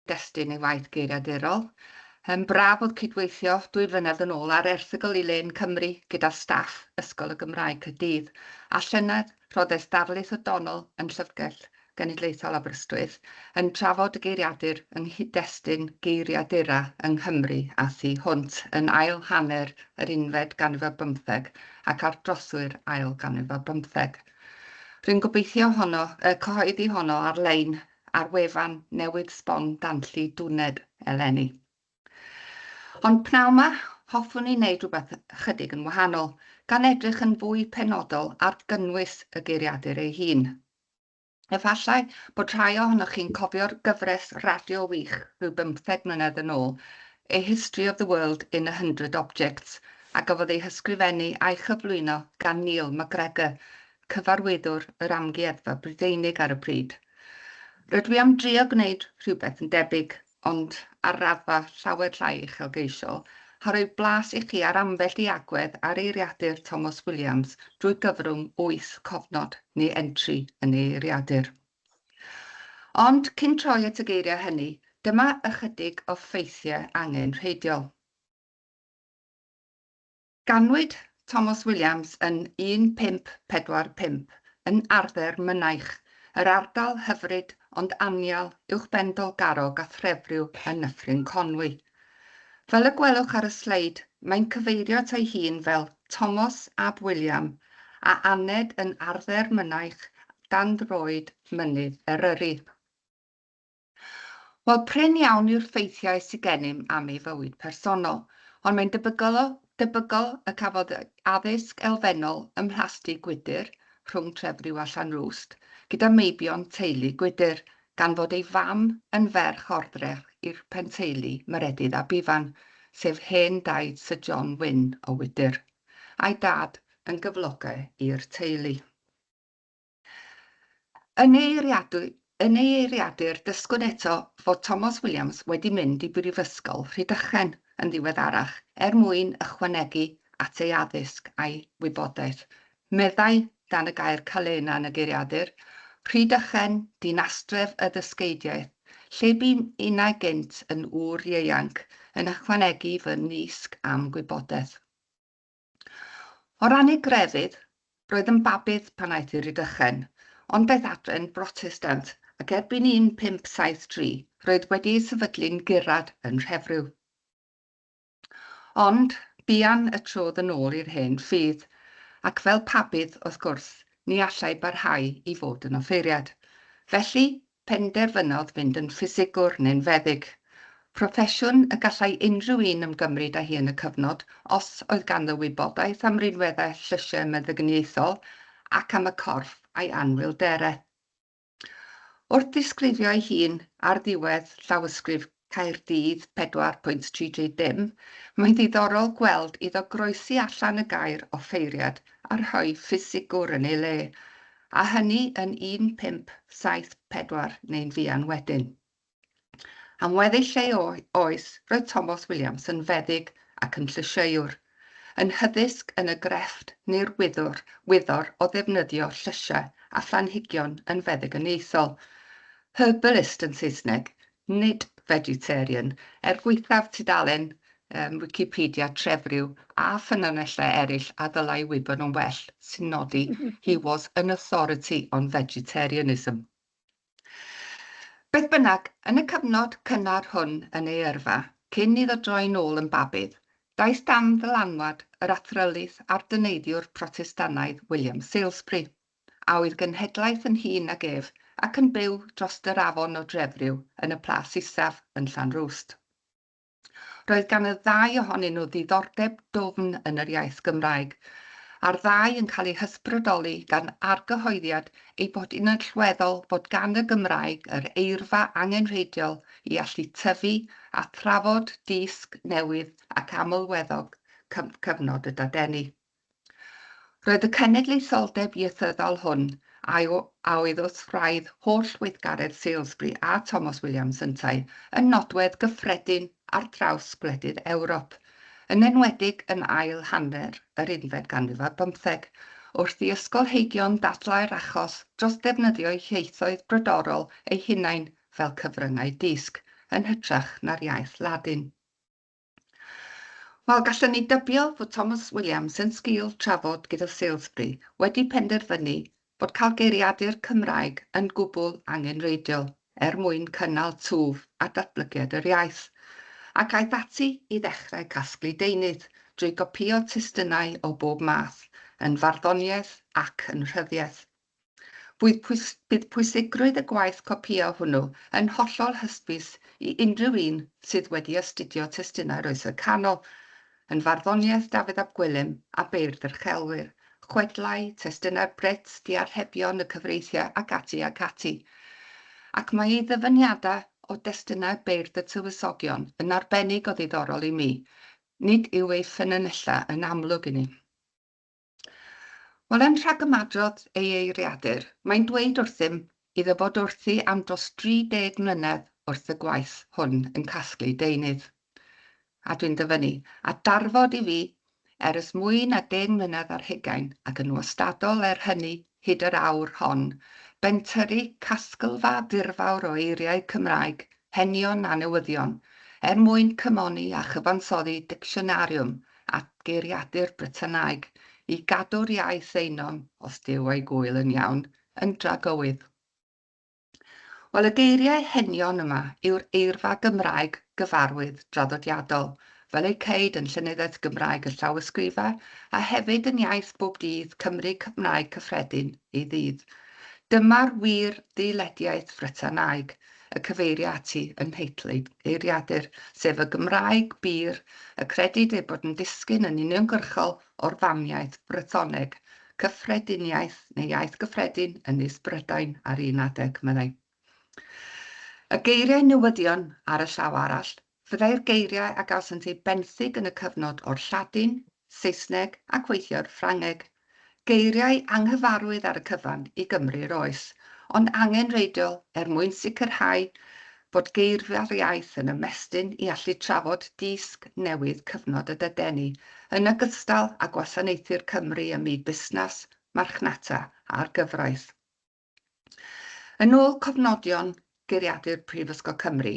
destun ei waith geiriadurol. Braf oedd cydweithio 2 flynedd yn ôl ar erthygl i Len Cymru gyda staff Ysgol y Gymraeg Caerdydd, a llynedd roedd darlith o Donol yn Llyfrgell Genedlaethol Aberystwyth yn trafod y geiriadur yng nghyd-destun geiriadura yng Nghymru a thu hwnt yn ail hanner yr 11 ganrif 15 ac ar drothwy'r ail ganrif 15. Rwy'n gobeithio cyhoeddi honno ar-lein ar wefan newydd sbon danlli dwned eleni. Ond pnawn yma, hoffwn i wneud rhywbeth chydig yn wahanol, gan edrych yn fwy penodol ar gynnwys y geiriadur ei hun. Efallai bod rhai ohonoch chi'n cofio'r gyfres radio wych rhyw 15 mlynedd yn ôl, A History of the World in 100 Objects, a gafodd ei hysgrifennu a'i chyflwyno gan Neil MacGregor, cyfarwyddwr yr amgueddfa Brydeinig ar y pryd. Rydw i am drio gwneud rhywbeth yn debyg, ond ar raddfa llawer llai uchelgeisiol, a rhoi blas i chi ar ambell i agwedd ar eiriadur Thomas Wiliems drwy gyfrwng 8 cofnod neu entri yn ei eiriadur. Ond cyn troi at y geiriau hynny, dyma ychydig o ffeithiau angenrheidiol. Ganwyd Thomas Wiliems yn 1545 yn Arddder Mynaich, yr ardal hyfryd ond anial uwchben Dolgarog a Trefriw yn Nyffryn Conwy. Fel y gwelwch ar y sleid, mae'n cyfeirio at ei hun fel Thomas ab William a aned yn Arddder Mynaich dan droed mynydd Eryri. Wel, prin iawn yw'r ffeithiau sydd gennym am ei fywyd personol, ond mae'n debygol y cafodd addysg elfennol ym Mhlasty Gwydyr rhwng Trefriw a Llanrwst, gyda meibion teulu Gwydyr, gan fod ei fam yn ferch ordrech i'r penteulu Meredydd a Bifan, sef hen daid Sir John Wyn o Wydyr, a'i dad yn gyflogau i'r teulu. Yn ei eiriadur, dysgwn eto fod Thomas Wiliems wedi mynd i brifysgol Rhydychen yn ddiweddarach mwyn ychwanegu at ei addysg a'i wybodaeth. Meddai dan y gair calena yn y geiriadur, Rhydychen, dinastref y ddysgeidiaeth, lle bu'n unau gynt yn ŵr ieuanc yn ychwanegu fy nisg am gwybodaeth. O ran ei grefydd, roedd yn babydd pan aeth i Rhydychen, ond daeth adre'n Brotestant ac erbyn 1573 roedd wedi ei sefydlu'n gurad yn Trefriw. Ond buan y trodd yn ôl i'r hen ffydd, ac fel pabydd wrth gwrs, ni allai barhau i fod yn offeiriad. Felly, penderfynodd fynd yn ffisigwr neu'n feddyg. Proffesiwn y gallai unrhyw un ymgymryd â hi yn y cyfnod os oedd ganddo wybodaeth am rinweddau llysiau meddyginiaethol ac am y corff a'i anwylderau. Wrth ddisgrifio ei hun ar ddiwedd llawysgrif Caerdydd 4.330, mae'n ddiddorol gweld iddo groesi allan y gair offeiriad a rhoi ffisigwr yn ei le, a hynny yn 1574 neu'n fuan wedyn. Am weddill ei oes, roedd Thomas Wiliems yn feddyg ac yn llysieuwr, yn hyddysg yn y grefft neu'r wyddor o ddefnyddio llysiau a phlanhigion yn feddyginiaethol. Herbalist yn Saesneg, nid vegetarian, gweithaf tudalen Wikipedia Trefriw a ffynonellau eraill a ddylai wybod yn well sy'n nodi he was an authority on vegetarianism. Beth bynnag, yn y cyfnod cynnar hwn yn ei yrfa, cyn iddo droi nôl yn babydd, daeth dan ddylanwad yr athrylydd a'r dyneidiwr Protestanaidd William Salisbury, a oedd genhedlaeth yn hun ag ef ac yn byw dros yr afon o Trefriw yn y plas isaf yn Llanrwst. Roedd gan y ddau ohonyn nhw ddiddordeb dwfn yn yr iaith Gymraeg, a'r ddau yn cael eu hysbrydoli gan argyhoeddiad ei bod yn allweddol bod gan y Gymraeg yr eirfa angenrheidiol i allu tyfu a thrafod disg newydd ac amlweddog cyfnod y dadeni. Roedd y cenedlaetholdeb ieithyddol hwn a oedd wrth wraidd holl weithgaredd Salisbury a Thomas Wiliems yntau yn nodwedd gyffredin ar draws gwledydd Ewrop, yn enwedig yn ail hanner yr 11 ganrif 15, wrth i ysgolheigion dadlau'r achos dros ddefnyddio ieithoedd brodorol eu hunain fel cyfryngau disg, yn hytrach na'r iaith Ladin. Wel, gallwn ni dybio fod Thomas Williams yn sgil trafod gyda Salisbury wedi penderfynu bod cael geiriadur Cymraeg yn gwbl angenreidiol mwyn cynnal twf a datblygiad yr iaith, ac aeth ati i ddechrau casglu deunydd drwy gopïo testunau o bob math yn farddoniaeth ac yn rhyddiaeth. Bydd pwysigrwydd y gwaith copïo hwnnw yn hollol hysbys i unrhyw un sydd wedi astudio testunau'r Oesau Canol, yn farddoniaeth Dafydd ap Gwilym a beirdd yr Chelwyr, chwedlau, testunau Bret, diarhebion y cyfreithiau ac ati ac ati. Ac mae ei ddyfyniadau o destunau beirdd y tywysogion yn arbennig o ddiddorol i mi, nid yw ei ffynonella yn amlwg i ni. Wel, yn rhagymadrodd ei eiriadur, mae'n dweud wrthym iddo fod wrthi am dros 30 mlynedd wrth y gwaith hwn yn casglu deunydd. A dwi'n dyfynnu, a darfod i fi ers mwy na 10 mlynedd ar hugain ac yn wastadol hynny hyd yr awr hon, bentyrru casgylfa dirfawr o eiriau Cymraeg, henion a newyddion, mwyn cymoni a chyfansoddi dicsionariwm a geiriadur Britanaeg, i gadw'r iaith einon, os dyw ei gwyl yn iawn, yn dragywydd. Wel, y geiriau henion yma yw'r eirfa Gymraeg gyfarwydd draddodiadol, fel ei ceid yn Llenyddiaeth Gymraeg y Llawysgrifau, a hefyd yn iaith bob dydd Cymru Cymraeg cyffredin ei ddydd. Dyma'r wir ddilediaeth Frytanaeg, y cyfeirio ati yn heitlu eiriadur, sef y Gymraeg bir, y credid ei bod yn disgyn yn uniongyrchol o'r famiaeth Brythoneg, cyffrediniaeth neu iaith gyffredin yn Ynys Brydain ar un adeg, meddai. Y geiriau newyddion ar y llaw arall, fyddai'r geiriau a gawsant ei benthyg yn y cyfnod o'r Lladin, Saesneg ac weithio'r Ffrangeg. Geiriau anghyfarwydd ar y cyfan i Gymru'r oes, ond angenreidiol mwyn sicrhau bod geirfa'r iaith yn ymestyn i allu trafod disg newydd cyfnod y dydeni, yn ogystal â gwasanaethu'r Cymru ym myd busnes, marchnata a'r gyfraith. Yn ôl cofnodion geiriadur Prifysgol Cymru,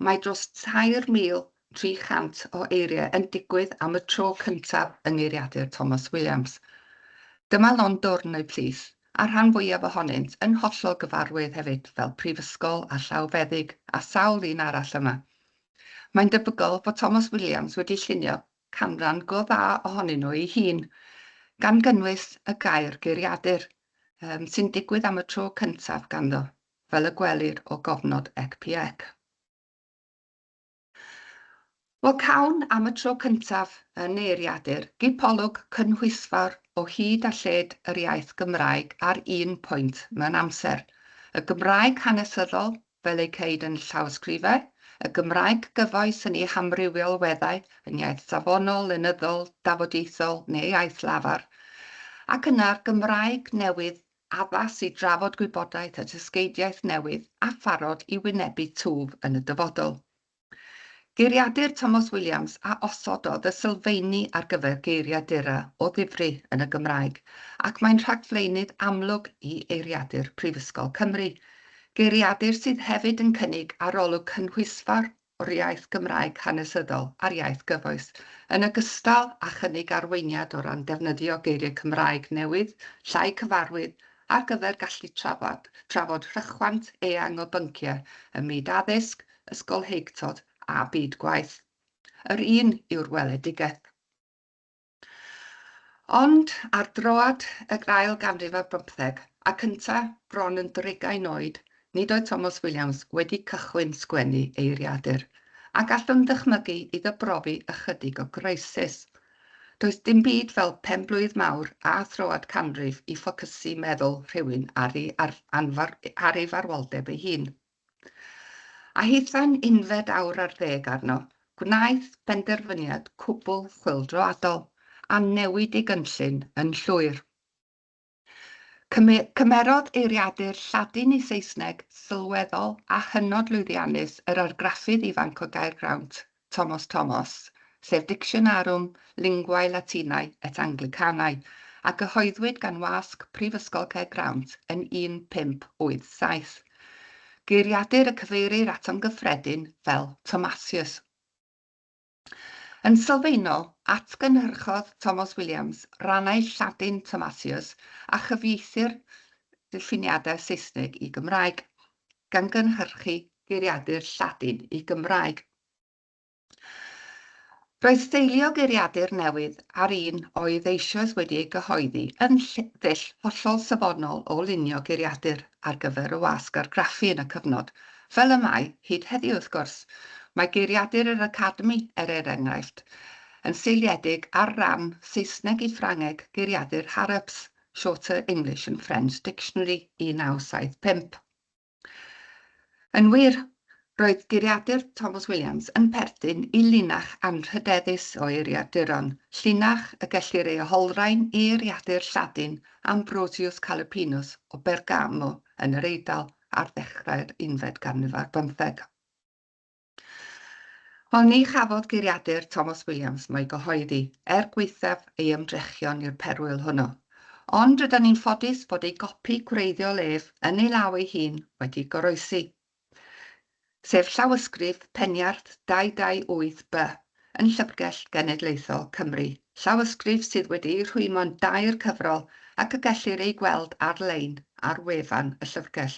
mae dros 3,300 o eiriau yn digwydd am y tro cyntaf yng Geiriadur Thomas Wiliems. Dyma Londwrn neu plith, a rhan fwyaf ohonynt yn hollol gyfarwydd hefyd fel prifysgol a llawfeddyg a sawl un arall yma. Mae'n debygol bod Thomas Williams wedi llunio canran go dda ohonyn nhw ei hun, gan gynnwys y gair geiriadur, sy'n digwydd am y tro cyntaf ganddo, fel y gwelir o gofnod ec. Wel, cawn am y tro cyntaf yn eiriadur, gipolwg cynhwysfawr o hyd a lled yr iaith Gymraeg ar un pwynt mewn amser. Y Gymraeg hanesyddol, fel ei ceid yn llawysgrifau, y Gymraeg gyfoes yn ei hamrywiol weddau yn iaith safonol, lenyddol, dafodieithol neu iaith lafar, ac yna'r Gymraeg newydd addas i drafod gwybodaeth a dysgeidiaeth newydd a pharod i wynebu twf yn y dyfodol. Geiriadur Thomas Williams a osododd y sylfeini ar gyfer geiriadura o ddifri yn y Gymraeg, ac mae'n rhagflaenydd amlwg i eiriadur Prifysgol Cymru. Geiriadur sydd hefyd yn cynnig arolwg cynhwysfawr o'r iaith Gymraeg hanesyddol a'r iaith gyfoes, yn ogystal â chynnig arweiniad o ran defnyddio geiriau Cymraeg newydd, llai cyfarwydd, ar gyfer gallu trafod rhychwant eang o bynciau ym myd addysg, ysgolheictod a byd gwaith. Yr un yw'r weledigaeth. Ond ar droad y ail ganrif ar 15, a cyntaf bron yn 30 oed, nid oedd Thomas Williams wedi cychwyn sgwennu eiriadur, a gallwn ddychmygu iddo brofi ychydig o groesus. Does dim byd fel penblwydd mawr a throad canrif i ffocysu meddwl rhywun ar ei farwoldeb ei hun. A hitha'n unfed awr ar 10 arno, gwnaeth benderfyniad cwbl chwyldroadol a newid ei gynllun yn llwyr. Cymerodd eiriadur Lladin i Saesneg sylweddol a hynod lwyddiannus yr argraffydd ifanc o Gaergrawnt, Thomas, sef Dictionariwm Linguae Latinae et Anglicanau, a gyhoeddwyd gan wasg Prifysgol Caergrawnt yn 1587. geiriadur y cyfeirir ato'n gyffredin fel Thomasius. Yn sylfaenol, atgynhyrchodd Thomas Wiliems rannau Lladin Thomasius a chyfieithu'r diffiniadau Saesneg i Gymraeg, gan gynhyrchu geiriadur Lladin i Gymraeg. Roedd steilio geiriadur newydd ar un oedd eisoes wedi ei gyhoeddi yn ddull hollol safonol o lunio geiriadur ar gyfer y wasg argraffu yn y cyfnod, fel y mae hyd heddiw wrth gwrs. Mae geiriadur yr Academi, enghraifft, yn seiliedig ar ran Saesneg i Ffrangeg geiriadur Harrops, Shorter English and French Dictionary 1975. Yn wir, roedd geiriadur Thomas Wiliems yn perthyn i linach anrhydeddus o eiriaduron, llinach y gellir ei holrain i eiriadur Lladin Ambrosius Calipinus o Bergamo yn yr Eidal ar ddechrau'r 11 ganrif ar 15. Wel, ni chafodd geiriadur Thomas Wiliems mo'i gyhoeddi gwaethaf ei ymdrechion i'r perwyl hwnnw, ond rydyn ni'n ffodus bod ei gopi gwreiddiol ef yn ei law ei hun wedi goroesi, sef llawysgrif Peniarth 228B yn Llyfrgell Genedlaethol Cymru, llawysgrif sydd wedi'i rhwymo'n 2 cyfrol ac y gellir ei gweld ar-lein ar wefan y llyfrgell.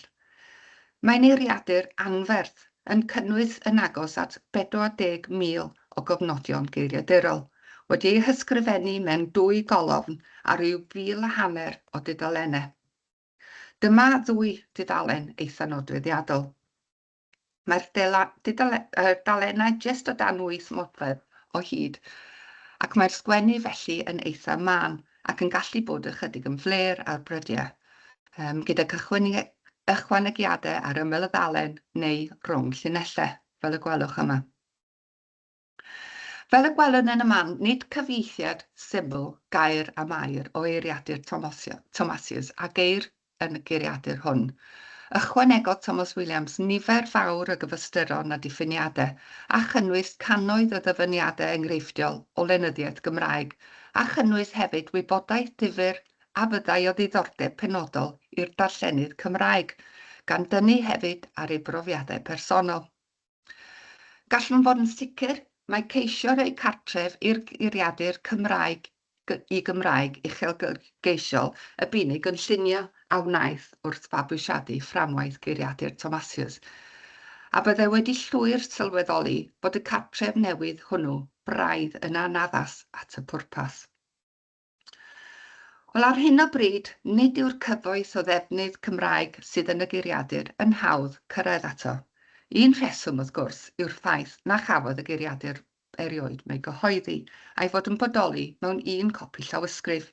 Mae'n eiriadur anferth yn cynnwys yn agos at 40,000 o gofnodion geiriadurol, wedi'i hysgrifennu mewn 2 golofn a ryw 1,500 o dudalennau. Dyma 2 dudalen eitha nodweddiadol. Mae'r dalennau jyst o dan 8 modfedd o hyd, ac mae'r sgwennu felly yn eitha mân ac yn gallu bod ychydig yn fler ar brydiau, gyda ychwanegiadau ar ymyl y ddalen neu rhwng llinellau, fel y gwelwch yma. Fel y gwelwn yn y man, nid cyfieithiad syml gair a mair o eiriadur Thomasius a geir yn y geiriadur hwn. Ychwanegodd Thomas Wiliems nifer fawr o gyfystyron a diffiniadau a chynnwys cannoedd o ddyfyniadau enghreifftiol o lenyddiaeth Gymraeg a chynnwys hefyd wybodaeth difyr a fyddai o ddiddordeb penodol i'r darllenydd Cymraeg, gan dynnu hefyd ar ei brofiadau personol. Gallwn fod yn sicr mae ceisio rhoi cartref i'r geiriadur Cymraeg i Gymraeg uchelgeisiol y bu'n ei gynllunio a wnaeth wrth fabwysiadu fframwaith geiriadur Thomasius, a byddai wedi llwyr sylweddoli bod y cartref newydd hwnnw braidd yn anaddas at y pwrpas. Wel, ar hyn o bryd, nid yw'r cyfoeth o ddefnydd Cymraeg sydd yn y geiriadur yn hawdd cyrraedd ato. Un rheswm, wrth gwrs, yw'r ffaith na chafodd y geiriadur erioed me'i gyhoeddi a'i fod yn bodoli mewn 1 copi llawysgrif.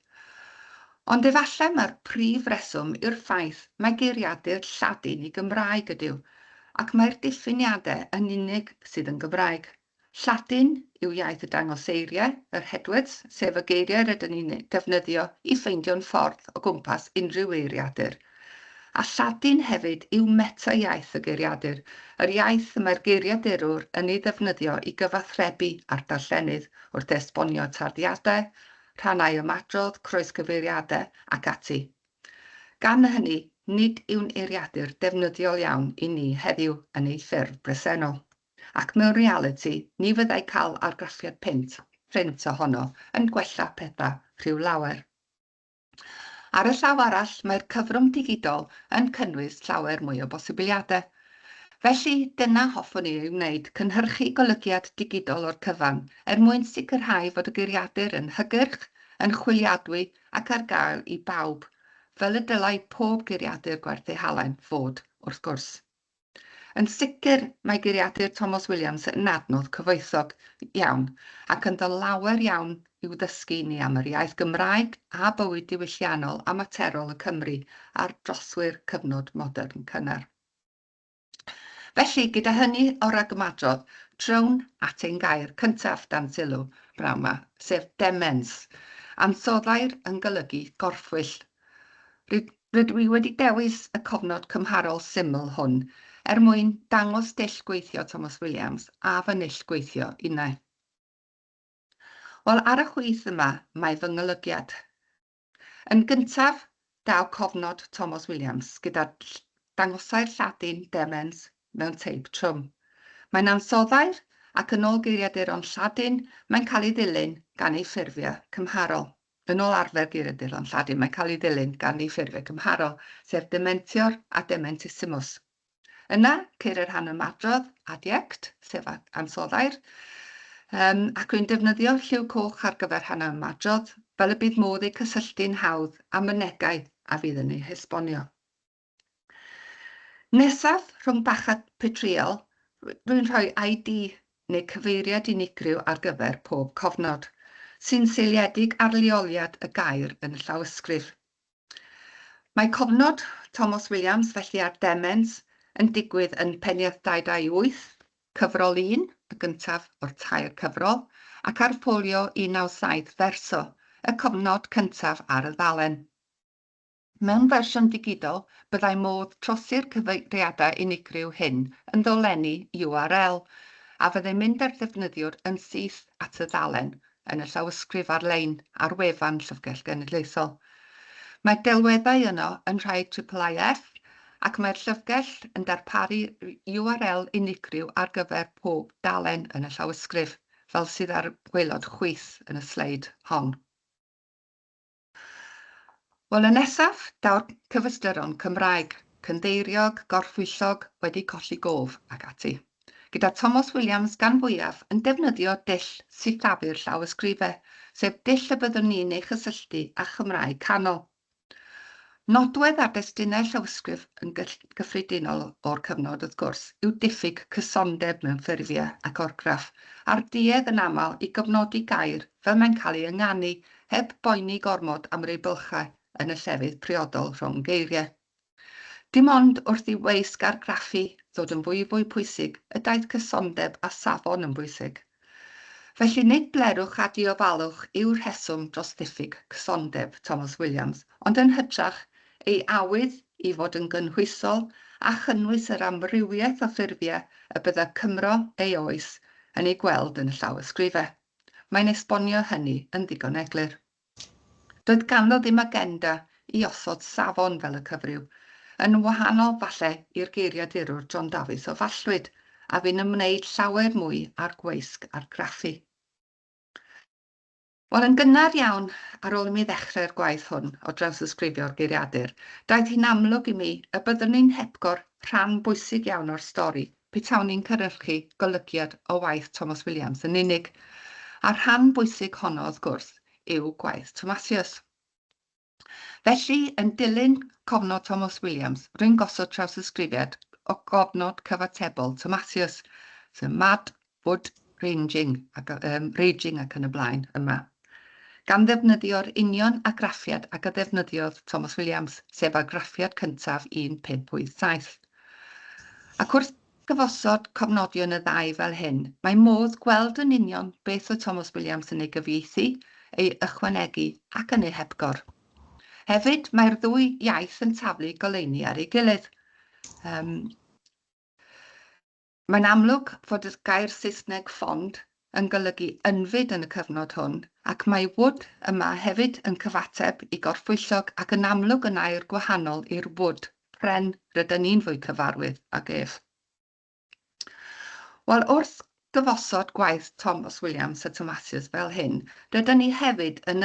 Ond efallai mae'r prif reswm yw'r ffaith mae geiriadur Lladin i Gymraeg ydyw, ac mae'r diffiniadau yn unig sydd yn Gymraeg. Lladin yw iaith y dangoseiriau, yr headwords, sef y geiriau rydyn ni'n defnyddio i ffeindio'n ffordd o gwmpas unrhyw eiriadur. A Lladin hefyd yw meta iaith y geiriadur, yr iaith y mae'r geiriadurwr yn ei ddefnyddio i gyfathrebu ar darllenydd wrth esbonio tarddiadau, rhannau ymadrodd, croesgyfeiriadau ac ati. Gan hynny, nid yw'n eiriadur defnyddiol iawn i ni heddiw yn ei ffurf bresennol, ac mewn realiti ni fyddai cael argraffiad print ohono yn gwella pethau rhyw lawer. Ar y llaw arall, mae'r cyfrwng digidol yn cynnwys llawer mwy o bosibiliadau. Felly, dyna hoffwn i ei wneud, cynhyrchu golygiad digidol o'r cyfan mwyn sicrhau fod y geiriadur yn hygyrch, yn chwiliadwy ac ar gael i bawb, fel y dylai pob geiriadur gwerthu halen fod, wrth gwrs. Yn sicr, mae geiriadur Thomas Wiliems yn adnodd cyfoethog iawn ac yn lawer iawn i'w ddysgu ni am yr iaith Gymraeg a bywyd diwylliannol a materol y Cymru a'r drothwy'r cyfnod modern cynnar. Felly, gyda hynny o ragmadrodd, trown at ein gair cyntaf dan sylw braw 'ma, sef demens, ansoddair yn golygu gorffwyll. Rydw i wedi dewis y cofnod cymharol syml hwn mwyn dangos dull gweithio Thomas Wiliems a fy nill gweithio unau. Wel, ar y chwith yma, mae fy ngolygiad. Yn gyntaf, daw cofnod Thomas Wiliems gyda dangosai'r Lladin demens mewn teip trwm. Mae'n ansoddair ac yn ôl geiriaduron Lladin, mae'n cael ei ddilyn gan ei ffurfiau cymharol. Yn ôl arfer geiriaduron Lladin, mae'n cael ei ddilyn gan ei ffurfiau cymharol, sef dementior a dementissimus. Yna, ceir yr rhan ymadrodd adiect, sef ansoddair, ac wy'n defnyddio lliw coch ar gyfer rhan ymadrodd, fel y bydd modd eu cysylltu'n hawdd a mynegau a fydd yn ei hesbonio. Nesaf, rhwng bachat petriol, rwy'n rhoi ID neu cyfeiriad unigryw ar gyfer pob cofnod, sy'n seiliedig ar leoliad y gair yn y llawysgrif. Mae cofnod Thomas Wiliems, felly ar demens, yn digwydd yn penniaeth 228, cyfrol 1, y gyntaf o'r tair cyfrol, ac ar ffolio 197 verso, y cofnod cyntaf ar y ddalen. Mewn fersiwn digidol, byddai modd trosi'r cyfeiriadau unigryw hyn yn ddolenni URL, a fyddai'n mynd â'r ddefnyddiwr yn syth at y ddalen yn y llawysgrif ar-lein ar wefan Llyfrgell Genedlaethol. Mae'r delweddau yno yn rhai IIIF, ac mae'r llyfrgell yn darparu URL unigryw ar gyfer pob dalen yn y llawysgrif, fel sydd ar gwaelod chwith yn y sleid hon. Wel, y nesaf, daw'r cyfystyron Cymraeg, cyndeiriog, gorffwyllog, wedi colli gof ac ati, gyda Thomas Wiliems gan fwyaf yn defnyddio dull sillafu'r llawysgrifau, sef dull y byddwn ni'n ei chysylltu â Chymraeg canol. Nodwedd ar destunau llawysgrif yn gyffredinol o'r cyfnod wrth gwrs yw diffyg cysondeb mewn ffurfiau ac orgraff, a'r duedd yn aml i gofnodi gair fel mae'n cael ei ynganu heb boeni gormod am rei bylchau yn y llefydd priodol rhwng geiriau. Dim ond wrth i weisg argraffu ddod yn fwy pwysig y daeth cysondeb a safon yn bwysig. Felly nid blerwch a diofalwch yw'r rheswm dros diffyg cysondeb Thomas Wiliems, ond yn hytrach ei awydd i fod yn gynhwysol a chynnwys yr amrywiaeth o ffurfiau y bydda Cymro ei oes yn ei gweld yn y llawysgrifau. Mae'n esbonio hynny yn ddigon eglur. Doedd ganddo ddim agenda i osod safon fel y cyfryw, yn wahanol falle i'r geiriadurwr John Davies o Fallwyd, a fi'n ymwneud llawer mwy ar gweisg argraffu. Wel, yn gynnar iawn ar ôl i mi ddechrau'r gwaith hwn o drawsysgrifio'r geiriadur, daeth hi'n amlwg i mi y byddwn ni'n hepgor rhan bwysig iawn o'r stori petawn ni'n cynhyrchu golygiad o waith Thomas Wiliems yn unig, a'r rhan bwysig honno wrth gwrs yw gwaith Thomasius. Felly, yn dilyn cofnod Thomas Wiliems, rwy'n gosod trawsysgrifiad o gofnod cyfatebol Thomasius, sef mad, wood, raging ac yn y blaen yma. Gan ddefnyddio'r union agraffiad ac y ddefnyddiodd Thomas Wiliems, sef agraffiad cyntaf 1587. Ac wrth gyfosod cofnodion y ddau fel hyn, mae modd gweld yn union beth oedd Thomas Wiliems yn ei gyfieithu, ei ychwanegu ac yn ei hebgor. Hefyd, mae'r ddwy iaith yn taflu goleuni ar ei gilydd. Mae'n amlwg fod y gair Saesneg ffond yn golygu ynfyd yn y cyfnod hwn, ac mae wood yma hefyd yn cyfateb i gorffwyllog ac yn amlwg yn air gwahanol i'r wood, pren rydyn ni'n fwy cyfarwydd ag ef. Wel, wrth gyfosod gwaith Thomas Wiliems a Thomasius fel hyn, rydyn ni hefyd yn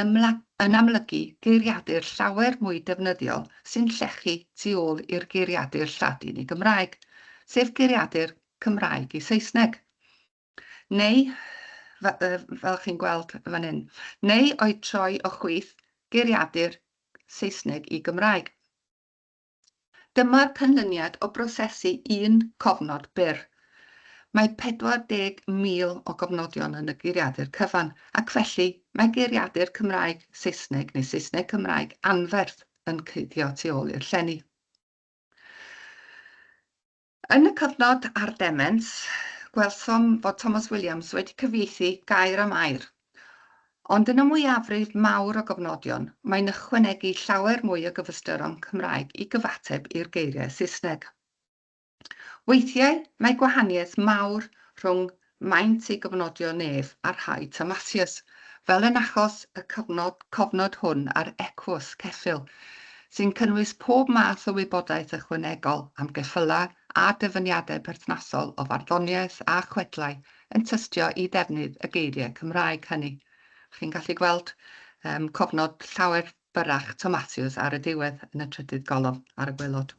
amlygu geiriadur llawer mwy defnyddiol sy'n llechu tu ôl i'r geiriadur Lladin i Gymraeg, sef geiriadur Cymraeg i Saesneg. Neu, fel chi'n gweld fan hyn, neu o'i troi o chwith geiriadur Saesneg i Gymraeg. Dyma'r canlyniad o brosesu un cofnod byr. Mae 40,000 o gofnodion yn y geiriadur cyfan, ac felly mae geiriadur Cymraeg Saesneg neu Saesneg Cymraeg anferth yn cuddio tu ôl i'r llenni. Yn y cyfnod ar demens, gwelsom fod Thomas Wiliems wedi cyfieithu gair am air, ond yn y mwyafrif mawr o gofnodion, mae'n ychwanegu llawer mwy o gyfystyron Cymraeg i gyfateb i'r geiriau Saesneg. Weithiau, mae gwahaniaeth mawr rhwng maint ei gofnodio nef a rhai Thomasius, fel yn achos y cofnod hwn ar ecwws ceffyl, sy'n cynnwys pob math o wybodaeth ychwanegol am geffylau a dyfyniadau perthnasol o farddoniaeth a chwedlau yn tystio i ddefnydd y geiriau Cymraeg hynny. Chi'n gallu gweld cofnod llawer byrrach tomatos ar y diwedd yn y trydydd golofn ar y gwaelod.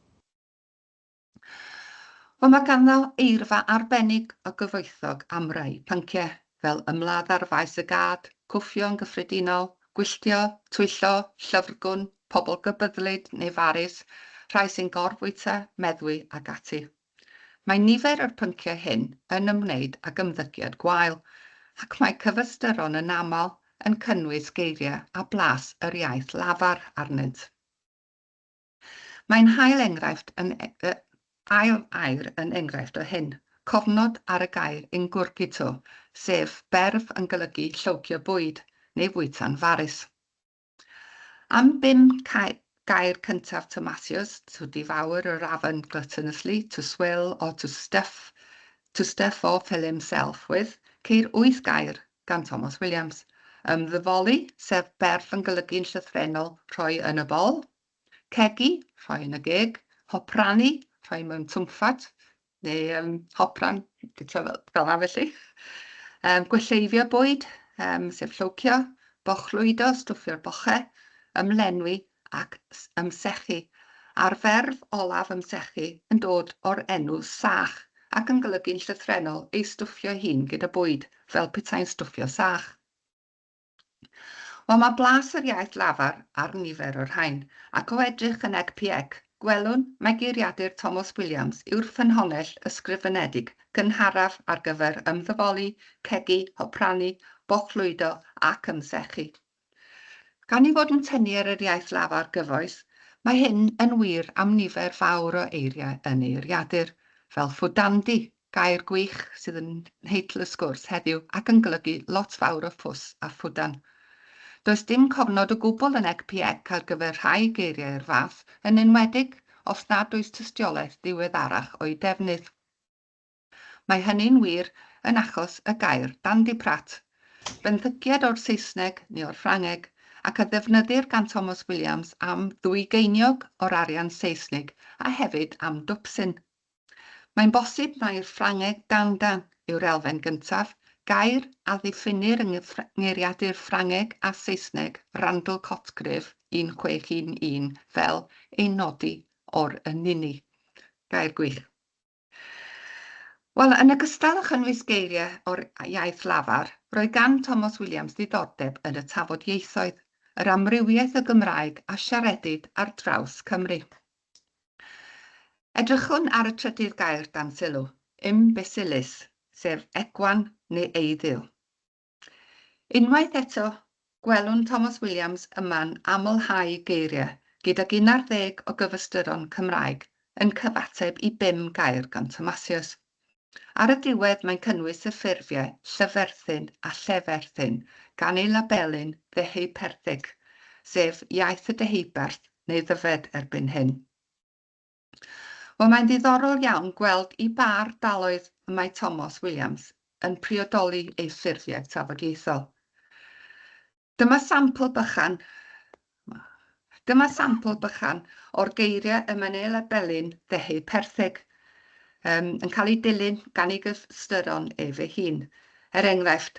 Wel, mae ganddo eirfa arbennig o gyfoethog am rai pynciau, fel ymladd ar faes y gad, cwffio yn gyffredinol, gwylltio, twyllo, llyfrgwn, pobl gybyddlid neu farus, rhai sy'n gorbwyta, meddwi ac ati. Mae nifer o'r pynciau hyn yn ymwneud ag ymddygiad gwael, ac mae cyfystyron yn aml yn cynnwys geiriau a blas yr iaith lafar arnynt. Mae'n ail air yn enghraifft o hyn, cofnod ar y gair ingwrgito, sef berf yn golygu llwcio bwyd neu fwyta'n farus. Am 5 gair cyntaf tomatos, to devour or raven gluttonously, to swill or to stuff or fill himself with, ceir 8 gair gan Thomas Wiliems. Ymddyfoli, sef berf yn golygu'n llythrennol rhoi yn y bol, cegi, rhoi yn y geg, hopranu, rhoi mewn twmffat, neu hopran, fel na felly. Gwelleifio bwyd, sef llwcio, bochlwydo, stwffio'r bochau, ymlenwi ac ymsechu. A'r ferf olaf ymsechu yn dod o'r enw sach ac yn golygu'n llythrennol ei stwffio hun gyda bwyd, fel petai'n stwffio sach. Wel, mae blas yr iaith lafar ar nifer o'r rhain, ac o edrych yn eg, gwelwn mae Geiriadur Thomas Wiliems yw'r ffynhonnell ysgrifenedig gynharaf ar gyfer ymddyfoli, cegi, hopranu, bochlwydo ac ymsechu. Gan i fod yn tynnu ar yr iaith lafar gyfoes, mae hyn yn wir am nifer fawr o eiriau yn eiriadur, fel ffwdandi, gair gwych sydd yn heitl y sgwrs heddiw ac yn golygu lot fawr o ffws a ffwdan. Does dim cofnod o gwbl yn eg ar gyfer rhai geiriau'r fath, yn enwedig os nad oes tystiolaeth diweddarach o'i defnydd. Mae hynny'n wir yn achos y gair dandiprat, benthygiad o'r Saesneg neu o'r Ffrangeg, ac a ddefnyddir gan Thomas Wiliems am ddwygeiniog o'r arian Saesnig a hefyd am dwpsyn. Mae'n bosib mai'r Ffrangeg dandan yw'r elfen gyntaf, gair a ddiffinir yng ngeiriadur Ffrangeg a Saesneg Randall Cotgrave 1611 fel ei nodi o'r ynni. Gair gwych. Wel, yn ogystal â chynnwys geiriau o'r iaith lafar, roedd gan Thomas Wiliems ddiddordeb yn y tafodieithoedd, yr amrywiaeth y Gymraeg a siaredyd ar draws Cymru. Edrychwn ar y trydydd gair dan sylw, imbecilus, sef egwan neu eiddyw. Unwaith eto, gwelwn Thomas Wiliems yma'n amlhau geiriau gydag 11 o gyfystyron Cymraeg yn cyfateb i 5 gair gan Tomasius. Ar y diwedd mae'n cynnwys y ffurfiau llyferthyn a lleferthyn gan ei labelyn ddeheuperthig, sef iaith y deheubarth neu ddyfed erbyn hyn. Wel, mae'n ddiddorol iawn gweld i ba ardaloedd mae Thomas Wiliems yn priodoli ei ffurfiau tafodieithol. Dyma sampl bychan o'r geiriau y mae'n ei labelyn ddeheuperthig, yn cael ei dilyn gan ei gyfystyron ef ei hun. Enghraifft,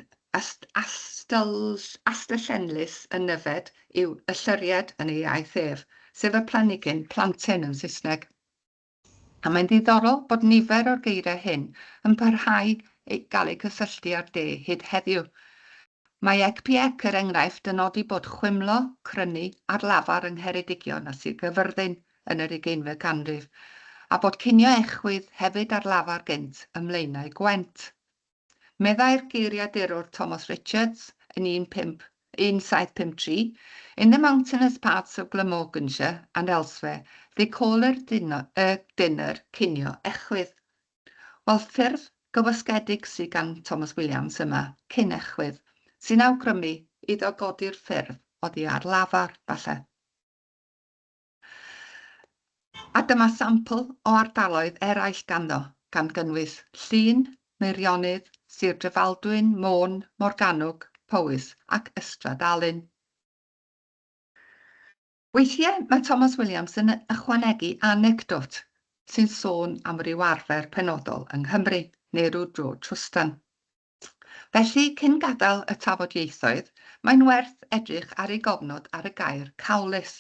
astylllenlys yn nyfed yw ystyried yn ei iaith ef, sef y planhigyn plantain yn Saesneg. A mae'n ddiddorol bod nifer o'r geiriau hyn yn parhau i gael eu cysylltu â'r de hyd heddiw. Mae yr enghraifft yn nodi bod chwymlo, crynu a'r lafar yng Ngheredigion a Sir Gyfyrddin yn yr 20fed ganrif, a bod cinio echwydd hefyd ar lafar gynt ymlaenau Gwent. Meddai'r geiriadurwr Thomas Richards yn 1753, in the mountainous parts of Glamorganshire and elsewhere, they call a dinner cinio echwydd. Wel, ffurf gywysgedig sydd gan Thomas Wiliems yma, cyn echwydd, sy'n awgrymu iddo godi'r ffurf oddi ar lafar, falle. A dyma sampl o ardaloedd eraill ganddo, gan gynnwys Llŷn, Meirionnydd, Sir Drefaldwyn, Môn, Morgannwg, Powys ac Ystrad Alun. Weithiau mae Thomas Wiliems yn ychwanegu anecdot sy'n sôn am ryw arfer penodol yng Nghymru neu ryw dro trwstan. Felly, cyn gadael y tafodieithoedd, mae'n werth edrych ar ei gofnod ar y gair cawlus,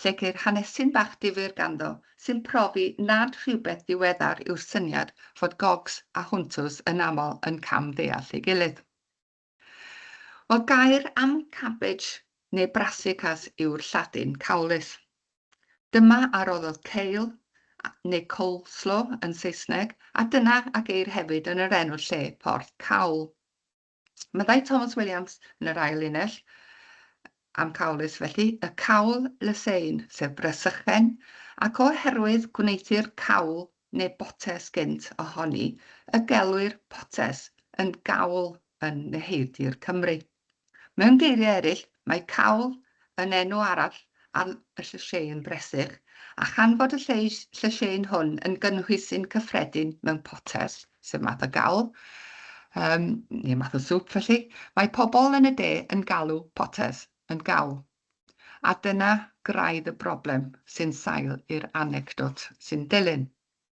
lle ceir hanesyn bach difyr ganddo sy'n profi nad rhywbeth ddiweddar yw'r syniad fod gogs a hwntws yn aml yn camddeall ei gilydd. Wel, gair am cabbage neu brassicas yw'r Lladin cawlus. Dyma a roddodd ceil neu coleslaw yn Saesneg, a dyna a geir hefyd yn yr enw lle porth cawl. Meddai Thomas Wiliems yn yr ail linell am cawlus felly, y cawl lysein, sef brysychen, ac oherwydd gwneithir cawl neu botes gynt ohoni, y gelwir potes yn gawl yn neheiddi'r Cymru. Mewn geiriau eraill, mae cawl yn enw arall ar y llyseien bresych, a chan fod y llyseien hwn yn gynnwys sy'n cyffredin mewn potes, sef math o gawl, neu math o swp felly, mae pobl yn y de yn galw potes yn gawl. A dyna graidd y broblem sy'n sail i'r anecdot sy'n dilyn.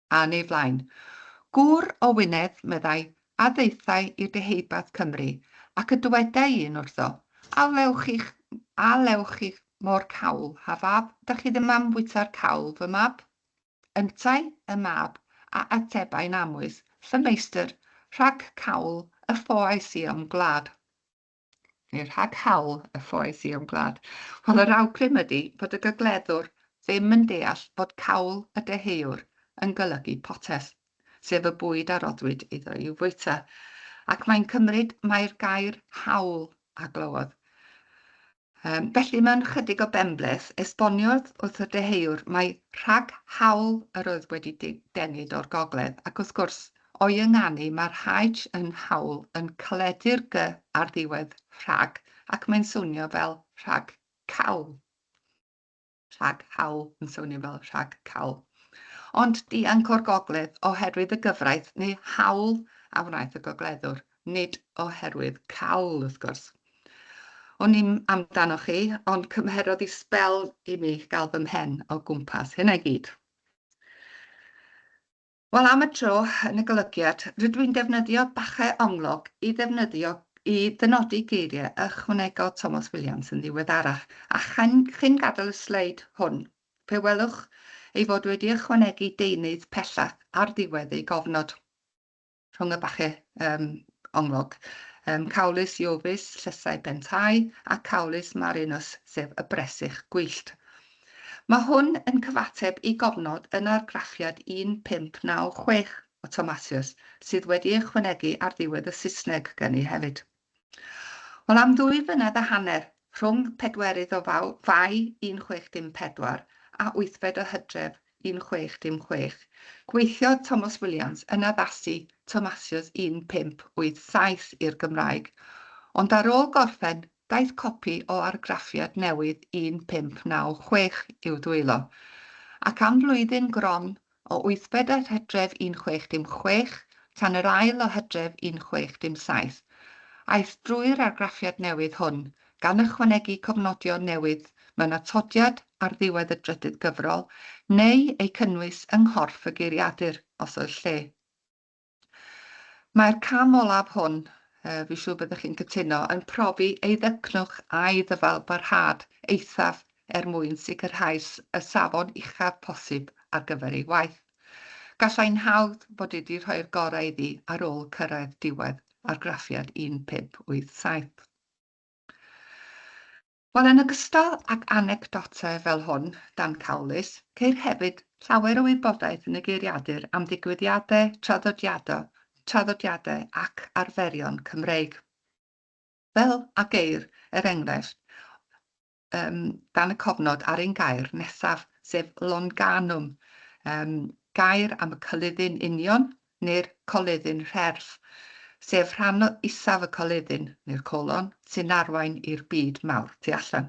A neu flaen. Gŵr o Wynedd, meddai, a ddeithau i'r deheubarth Cymru, ac y dywedau un wrtho, a lewch i'ch mor cawl, ha fab, dach chi ddim am bwyta'r cawl, fy mab? Yntai y mab, a atebau'n amwys, llymeistr, rhag cawl y ffoais i am gwlad. Neu rhag hawl y ffoais i am gwlad. Wel, yr awgrym ydy fod y gygleddwr ddim yn deall fod cawl y deheuwr yn golygu potes, sef y bwyd a roddwyd iddo i'w fwyta, ac mae'n cymryd mae'r gair hawl a glywodd. Felly mewn chydig o benbleth, esboniodd wrth y deheuwr mae rhag hawl yr oedd wedi dengid o'r gogledd, ac wrth gwrs, o'i ynganu mae'r haid yn hawl yn caledu'r gy ar ddiwedd rhag, ac mae'n swnio fel rhag cawl. Rhag hawl yn swnio fel rhag cawl. Ond dianc o'r gogledd oherwydd y gyfraith neu hawl a wnaeth y gogleddwr, nid oherwydd cawl, wrth gwrs. O'n i'm amdano chi, ond cymherodd i sbel i mi gael fy mhen o gwmpas hynna gyd. Wel, am y tro yn y golygiad, rydw i'n defnyddio bachau onglog i ddynodi geiriau ychwanegol Thomas Wiliems yn ddiweddarach, a chyn gadael y sleid hwn, pe welwch ei fod wedi ychwanegu deunydd pellach ar ddiwedd ei gofnod rhwng y bachau onglog. Cawlus iofus, llysau bentau, a cawlus marinus, sef y bresych gwyllt. Mae hwn yn cyfateb i gofnod yn argraffiad 1596 o Thomasius, sydd wedi ychwanegu ar ddiwedd y Saesneg gen i hefyd. Wel, am 2 flynedd a hanner, rhwng pedwerydd o Fai 1654 a 8fed o Hydref 1686, gweithiodd Thomas Wiliems yn addasu Thomasius 1587 i'r Gymraeg, ond ar ôl gorffen, daeth copi o argraffiad newydd 1596 i'w dwylo, ac am flwyddyn gron o 8fed o Hydref 1616 tan yr ail o Hydref 1617, aeth drwy'r argraffiad newydd hwn gan ychwanegu cofnodion newydd mewn atodiad ar ddiwedd y drydydd gyfrol, neu ei cynnwys yng nghorff y geiriadur os oedd lle. Mae'r cam olaf hwn, fi siŵr byddwch chi'n cytuno, yn profi ei ddycnwch a'i ddyfal barhad eithaf mwyn sicrhau y safon uchaf posib ar gyfer ei waith. Gallai'n hawdd bod wedi rhoi'r gorau iddi ar ôl cyrraedd diwedd argraffiad 1587. Wel, yn ogystal ag anecdotau fel hwn dan cawlus, ceir hefyd llawer o wybodaeth yn y geiriadur am ddigwyddiadau, traddodiadau ac arferion Cymreig. Fel a geir, enghraifft, dan y cofnod ar ein gair nesaf, sef longanwm, gair am y colyddyn union neu'r colyddyn rherf, sef rhan o isaf y colyddyn neu'r colon sy'n arwain i'r byd mawr tu allan.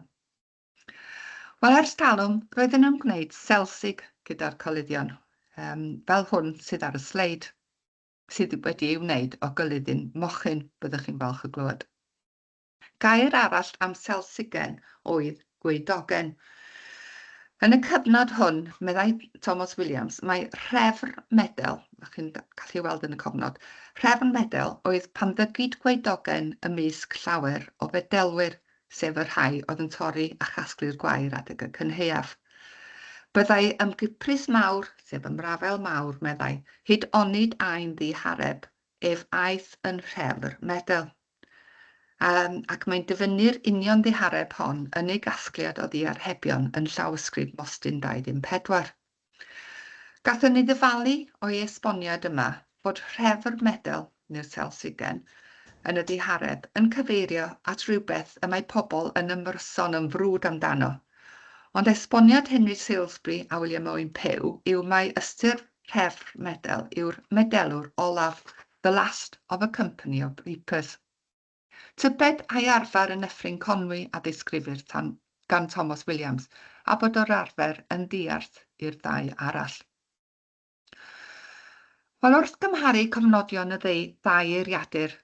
Wel, ers talwm, roedden nhw'n gwneud selsig gyda'r colyddion, fel hwn sydd ar y sleid, sydd wedi ei wneud o golyddyn mochyn, byddwch chi'n falch o glywed. Gair arall am selsigen oedd gweidogen, Yn y cyfnod hwn, meddai Thomas Wiliems, mae rhefr medel, ych chi'n gallu weld yn y cofnod, rhefr medel oedd pan ddygid gweidogen ymysg llawer o fedelwyr, sef y rhai oedd yn torri a chasglu'r gwair adeg y cynheuaf. Byddai ymgypris mawr, sef ymrafel mawr, meddai, hyd onid ain ddi hareb, ef aeth yn rhefr medel. Ac mae'n dyfynnu'r union ddihareb hon yn ei gasgliad o ddiarhebion yn llawysgrif Mostyn 254. Gathon ni ddyfalu o'i esboniad yma fod rhefr medel, neu'r Celsigen, yn y ddihareb yn cyfeirio at rhywbeth y mae pobl yn ymryson yn frwd amdano. Ond esboniad Henry Salisbury a William Owen Pew yw mai ystyr rhefr medel yw'r medelwr olaf, the last of a company of reapers. Tybed a'i arfer yn Nyffryn Conwy a ddisgrifir gan Thomas Wiliems, a bod o'r arfer yn ddiarth i'r ddau arall. Wel, wrth gymharu cofnodion y ddau eiriadur,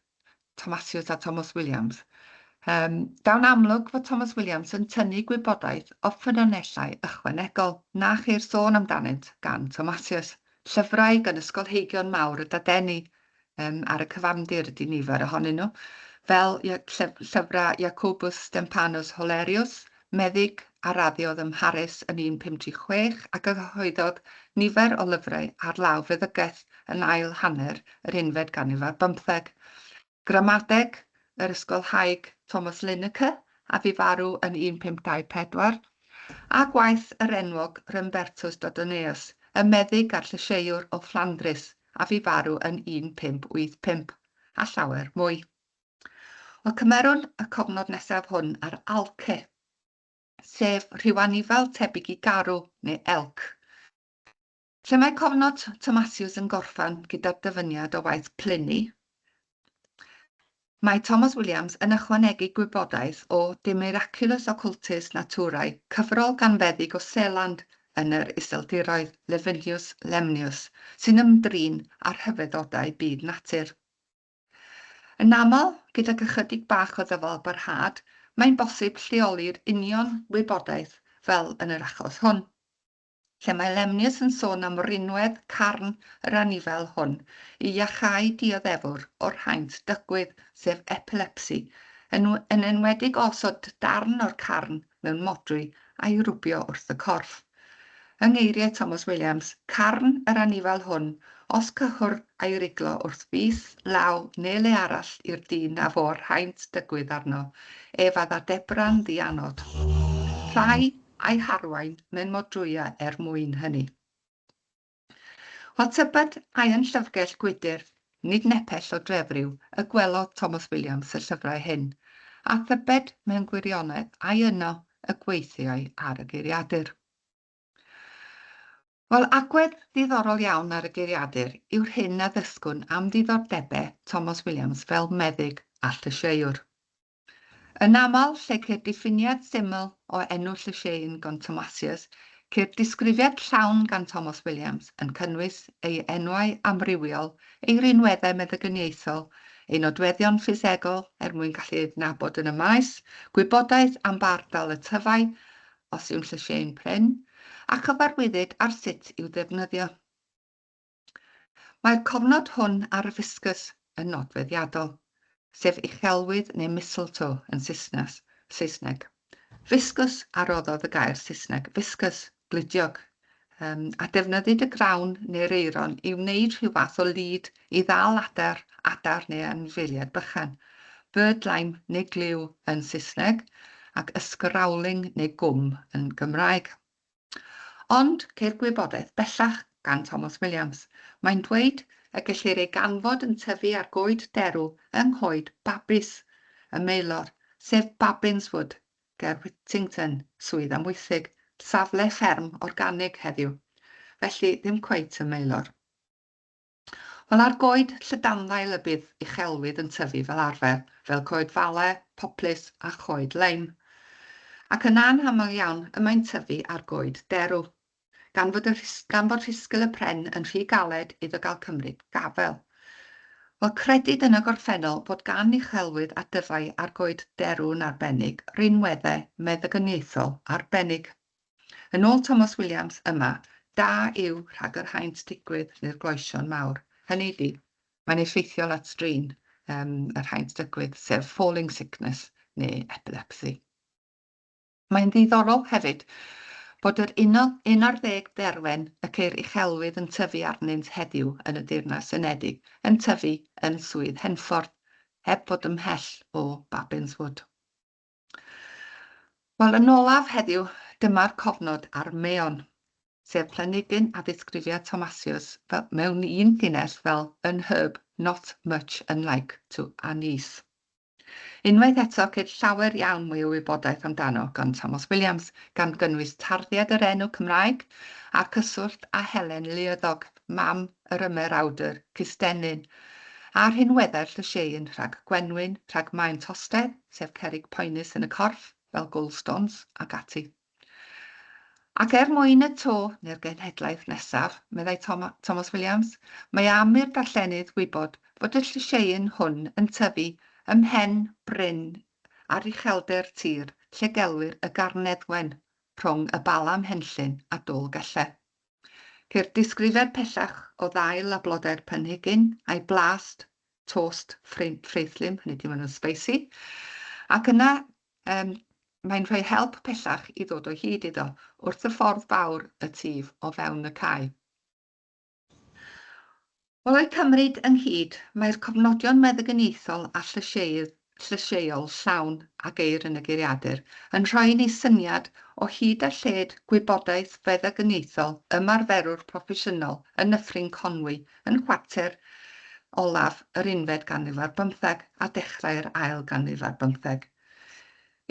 Thomasius a Thomas Wiliems, dawn amlwg fod Thomas Wiliems yn tynnu gwybodaeth o ffynonellau ychwanegol, na cheir sôn amdanynt gan Thomasius. Llyfrau gan ysgolheigion mawr y dadeni ar y cyfamdir ydy nifer ohonyn nhw, fel llyfrau Jacobus Stempanus Holerius, meddyg a raddiodd ym Mharis yn 1536 ac gyhoeddodd nifer o lyfrau ar law feddygaeth yn ail hanner yr unfed ganrif ar 15. Gramadeg yr ysgolhaig Thomas Linacre a fu farw yn 1524, a gwaith yr enwog Rymbertus Dodoneus, y meddyg a'r llysieuwr o Flandris, a fu farw yn 1585, a llawer mwy. O cymerwn y cofnod nesaf hwn ar alce, sef rhywanifel tebyg i garw neu elc. Lle mae cofnod Thomasius yn gorffan gyda'r dyfyniad o waith Pliny, mae Thomas Wiliems yn ychwanegu gwybodaeth o De Miraculous Occultis Naturae, cyfrol gan feddyg o Seland yn yr Iseldiroedd, Lemnius, sy'n ymdrin ar hyfeddodau byd natur. Yn aml, gyda ychydig bach o ddyfal barhad, mae'n bosib lleoli'r union wybodaeth fel yn yr achos hwn, lle mae Lemnius yn sôn am rinwedd carn yr anifel hwn i iachau dioddefwr o'r haint dygwydd, sef epilepsi, yn enwedig osod darn o'r carn mewn modrwy a'i rwbio wrth y corff. Yng ngeiriau Thomas Wiliems, carn yr anifel hwn, os cyhwr a'i riglo wrth fys, law neu le arall i'r dyn a fo'r haint dygwydd arno, ef adda debran ddianod. Rhai a'i harwain mewn modrwya mwyn hynny. O tybed a'i yn llyfrgell gwydr, nid nepell o Trefriw, y gwelodd Thomas Wiliems y llyfrau hyn, a thybed mewn gwirionedd a'i yno y gweithiau ar y geiriadur. Wel, agwedd ddiddorol iawn ar y geiriadur yw'r hyn a ddysgwn am ddiddordebau Thomas Wiliems fel meddyg a llysieuwr. Yn aml, lle ceir diffiniad syml o enw llysieu'n gan Thomasius, ceir disgrifiad llawn gan Thomas Wiliems yn cynnwys ei enwau amrywiol, ei rinweddau meddygyniaethol, ei nodweddion ffisegol mwyn gallu adnabod yn y maes, gwybodaeth am bardal y tyfau, os yw'n llysieu'n prin, a chyfarwyddyd ar sut i'w ddefnyddio. Mae'r cofnod hwn ar y fisgus yn nodweddiadol, sef uchelwydd neu mistletoe yn Saesneg. Fisgus a roddodd y gair Saesneg, fisgus, gludiog, a defnyddid y grawn neu'r eiron i wneud rhyw fath o lid i ddal adar neu anfeiliad bychan, birdlime neu gliw yn Saesneg, ac ysgrawling neu gwm yn Gymraeg. Ond ceir gwybodaeth bellach gan Thomas Wiliems. Mae'n dweud y gellir ei ganfod yn tyfu ar goed derw yng nghoed babis, y meilor, sef Babinswood, ger Whittington, swydd Amwythig, safle fferm organig heddiw, felly ddim cweit y meilor. Wel, ar goed llydanfael y bydd uchelwydd yn tyfu fel arfer, fel coed fale, poplis a choed leim. Ac yn anaml iawn y mae'n tyfu ar goed derw, gan fod rhisgl y pren yn rhy galed iddo gael cymryd gafel. Wel, credid yn y gorffennol bod gan uchelwydd a dyfau ar goed derw'n arbennig rinweddau meddygyniaethol arbennig. Yn ôl Thomas Wiliems yma, da yw rhag yr haint digwydd neu'r gloesion mawr. Hynny ydi, mae'n effeithiol at drin yr haint digwydd, sef falling sickness neu epilepsy. Mae'n ddiddorol hefyd bod yr 11 derwen y ceir uchelwydd yn tyfu arnynt heddiw yn y Deyrnas Unedig yn tyfu yn swydd Henffordd, heb fod ymhell o Babinswood. Wel, yn olaf heddiw, dyma'r cofnod ar meon, sef planhigyn a ddisgrifiad Thomasius mewn un llinell fel yn herb not much unlike to anise. Unwaith eto ceir llawer iawn mwy o wybodaeth amdano gan Thomas Wiliems, gan gynnwys tarddiad yr enw Cymraeg a'r cyswllt a Helen Luoddog, mam yr ymerawdur Custennin, a'r rhinweddau'r llyseien rhag Gwenwyn, rhag Maen Tostedd, sef cerrig poenus yn y corff, fel gallstones ac ati. Ac mwyn y to neu'r genhedlaeth nesaf, meddai Thomas Wiliems, mae am i'r darllenydd wybod fod y llyseien hwn yn tyfu ymhen bryn ar uchelder tir lle gelwir y garneddwen rhwng y bala mhenllyn a dôl gelle. Ceir disgrifiad pellach o ddail a blodau'r planhigyn a'i blast, tost, ffreithlym, hynny ydi maen nhw'n spicy, ac yna mae'n rhoi help pellach i ddod o hyd iddo wrth y ffordd fawr y tîf o fewn y cae. Wel, o'i cymryd ynghyd, mae'r cofnodion meddyginiaethol a llysieuol llawn a geir yn y geiriadur yn rhoi ni syniad o hyd a lled gwybodaeth feddyginiaethol ymarferwr proffesiynol yn Nyffryn Conwy yn chwarter olaf yr 11 ganrif ar 15 a dechrau'r ail ganrif ar 15.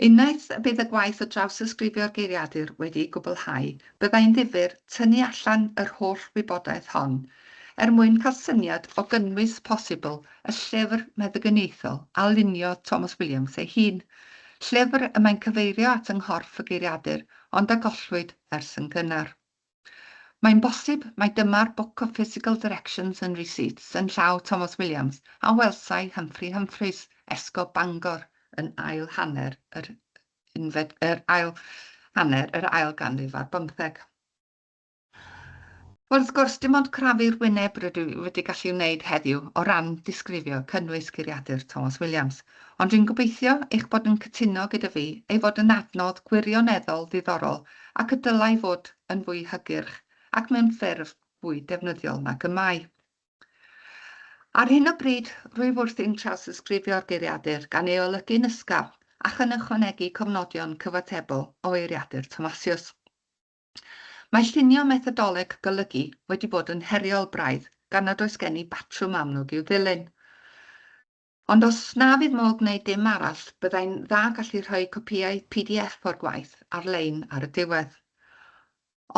Unwaith bydd y gwaith o drawsysgrifio'r geiriadur wedi gwblhau, byddai'n ddifyr tynnu allan yr holl wybodaeth hon mwyn cael syniad o gynnwys posibl y llyfr meddyginiaethol a lunio Thomas Wiliems ei hun, llyfr y mae'n cyfeirio at yng nghorff y geiriadur ond a gollwyd ers yn gynnar. Mae'n bosib mai dyma'r Book of Physical Directions and Receipts yn llaw Thomas Wiliems a welsai Humphrey Humphreys, esgob Bangor, yn ail hanner yr ail ganrif ar 15. Wel, wrth gwrs, dim ond crafu'r wyneb wedi gallu wneud heddiw o ran disgrifio cynnwys geiriadur Thomas Wiliems, ond dwi'n gobeithio eich bod yn cytuno gyda fi ei fod yn adnodd gwirioneddol ddiddorol ac y dylai fod yn fwy hygyrch ac mewn ffurf fwy defnyddiol nag y mae. Ar hyn o bryd, rwyf wrthi'n trawsysgrifio'r geiriadur gan ei olygu'n ysgafn ac yn ychwanegu cofnodion cyfatebol o eiriadur Thomasius. Mae llunio methodoleg golygu wedi bod yn heriol braidd gan nad oes gen i batrwm amlwg i'w ddilyn. Ond os na fydd modd gwneud dim arall, byddai'n dda gallu rhoi copïau PDF o'r gwaith ar-lein ar y diwedd.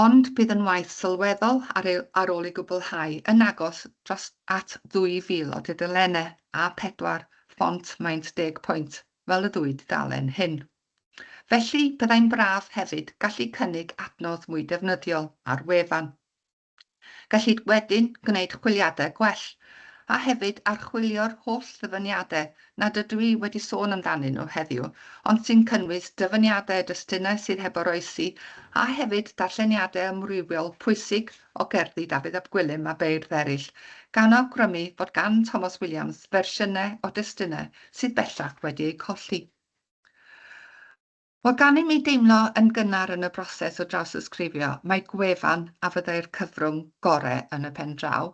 Ond bydd yn waith sylweddol ar ôl i gwblhau yn agos dros at 2,000 o dudalennau a 4 ffont maint 10 pwynt fel y ddwy dudalen hyn. Felly byddai'n braf hefyd gallu cynnig adnodd mwy defnyddiol ar wefan. Gallid wedyn gwneud chwiliadau gwell a hefyd archwilio'r holl ddyfyniadau nad ydw i wedi sôn amdanyn nhw heddiw, ond sy'n cynnwys dyfyniadau destunau sydd heb oroesi a hefyd darlleniadau amrywiol pwysig o gerddi Dafydd ap Gwilym a beirdd eraill, gan awgrymu fod gan Thomas Wiliems fersiynau o destunau sydd bellach wedi eu colli. Wel, gan i mi deimlo yn gynnar yn y broses o drawsysgrifio, mae gwefan a fyddai'r cyfrwng gorau yn y pen draw.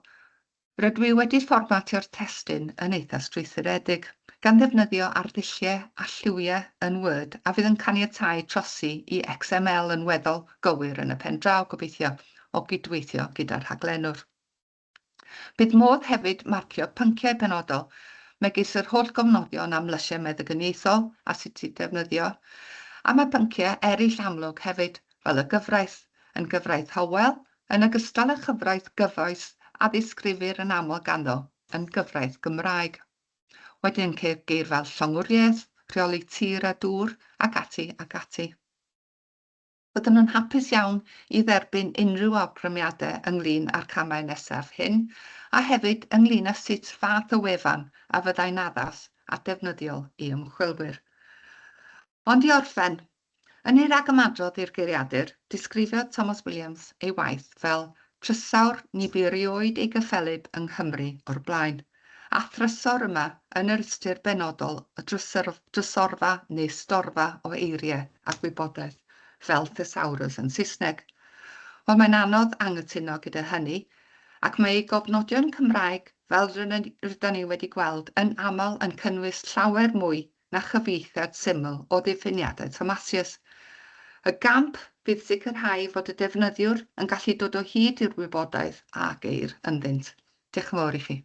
Rydw i wedi fformatio'r testun yn eitha strwythuredig, gan ddefnyddio arddulliau a lliwiau yn Word a fydd yn caniatáu trosi i XML yn weddol gywir yn y pen draw gobeithio o gydweithio gyda'r rhaglenwr. Bydd modd hefyd marcio pynciau penodol megis yr holl gofnodion am lysiau meddyginiaethol a sut i defnyddio, a mae pynciau eraill amlwg hefyd fel y yn gyfraith Hywel, yn ogystal â chyfraith gyfoes a ddisgrifir yn aml ganddo yn gyfraith Gymraeg. Wedyn ceir geir fel llongwriaeth, rheoli tir a dŵr ac ati ac ati. Byddwn yn hapus iawn i dderbyn unrhyw awgrymiadau ynglyn â'r camau nesaf hyn a hefyd ynglyn â sut fath o wefan a fyddai'n addas a defnyddiol i ymchwilwyr. Ond i orffen, Yn ei ragymadrodd i'r geiriadur, disgrifiodd Thomas Wiliems ei waith fel trysawr ni bu erioed ei gyffelib yng Nghymru o'r blaen, a thrysor yma yn yr ystyr benodol y drysorfa neu storfa o eiriau a gwybodaeth, fel thesaurus yn Saesneg. Ond mae'n anodd anghytuno gyda hynny, ac mae ei gofnodion Cymraeg, fel rydyn ni wedi gweld, yn aml yn cynnwys llawer mwy na chyfieithiad syml o ddiffiniadau Thomasius. Y gamp bydd sicrhau fod y defnyddiwr yn gallu dod o hyd i'r wybodaeth a geir ynddynt. Diolch yn fawr i chi.